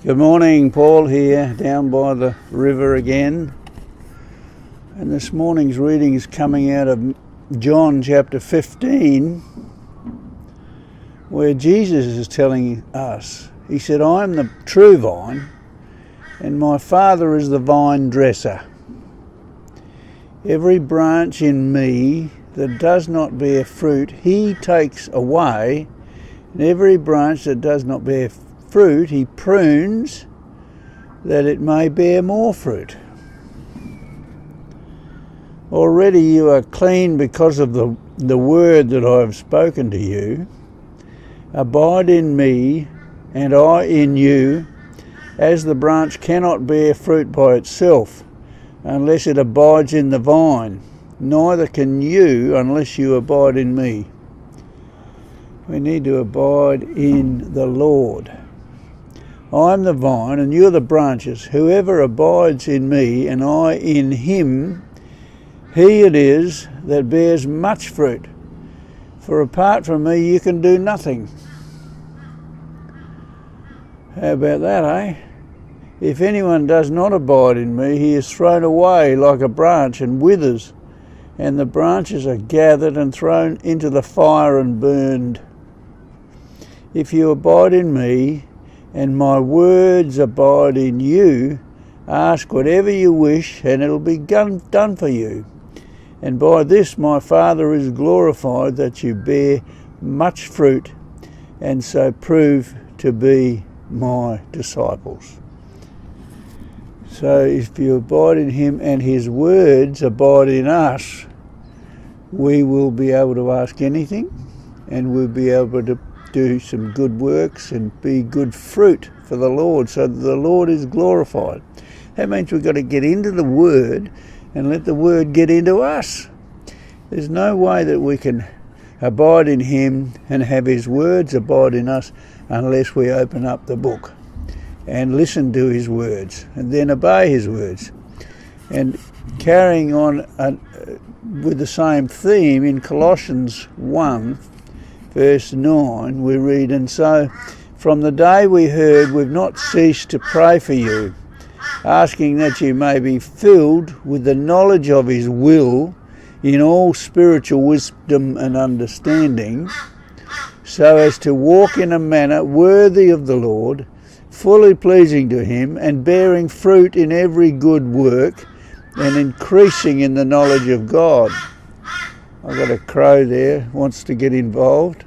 Good morning, Paul here, down by the river again. And this morning's reading is coming out of John chapter 15, where Jesus is telling us, he said, I am the true vine, and my Father is the vine dresser. Every branch in me that does not bear fruit, he takes away, and every branch that does not bear fruit, he prunes, that it may bear more fruit. Already you are clean because of the word that I have spoken to you. Abide in me, and I in you, as the branch cannot bear fruit by itself, unless it abides in the vine. Neither can you unless you abide in me. We need to abide in the Lord. I am the vine, and you are the branches. Whoever abides in me, and I in him, he it is that bears much fruit. For apart from me, you can do nothing. How about that, eh? If anyone does not abide in me, he is thrown away like a branch and withers, and the branches are gathered and thrown into the fire and burned. If you abide in me, and my words abide in you, ask whatever you wish, and it'll be done for you. And by this my Father is glorified, that you bear much fruit, and so prove to be my disciples. So if you abide in him and his words abide in us, we will be able to ask anything, and we'll be able to do some good works and be good fruit for the Lord, so that the Lord is glorified. That means we've got to get into the Word and let the Word get into us. There's no way that we can abide in him and have his words abide in us unless we open up the book and listen to his words and then obey his words. And carrying on with the same theme in Colossians 1, verse 9, we read, and so from the day we heard, we've not ceased to pray for you, asking that you may be filled with the knowledge of his will in all spiritual wisdom and understanding, so as to walk in a manner worthy of the Lord, fully pleasing to him, and bearing fruit in every good work, and increasing in the knowledge of God. I've got a crow there, wants to get involved.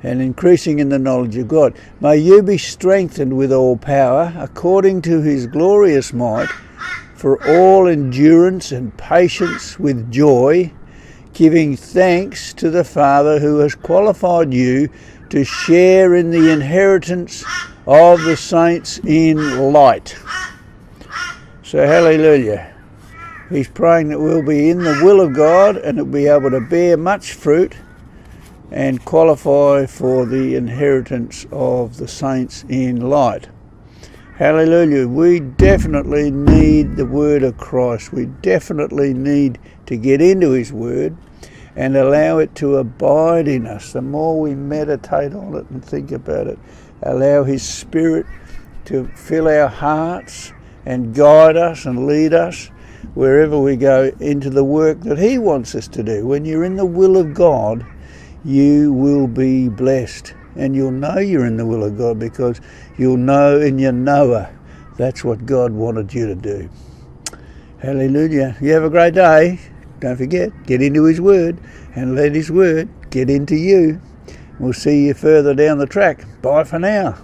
And increasing in the knowledge of God. May you be strengthened with all power, according to his glorious might, for all endurance and patience with joy, giving thanks to the Father who has qualified you to share in the inheritance of the saints in light. So hallelujah. He's praying that we'll be in the will of God and that we'll be able to bear much fruit and qualify for the inheritance of the saints in light. Hallelujah. We definitely need the word of Christ. We definitely need to get into his word and allow it to abide in us. The more we meditate on it and think about it, allow his Spirit to fill our hearts and guide us and lead us wherever we go into the work that he wants us to do. When you're in the will of God, you will be blessed, and you'll know you're in the will of God because you'll know in your knower that's what God wanted you to do. Hallelujah. You have a great day. Don't forget, get into his word and let his word get into you. We'll see you further down the track. Bye for now.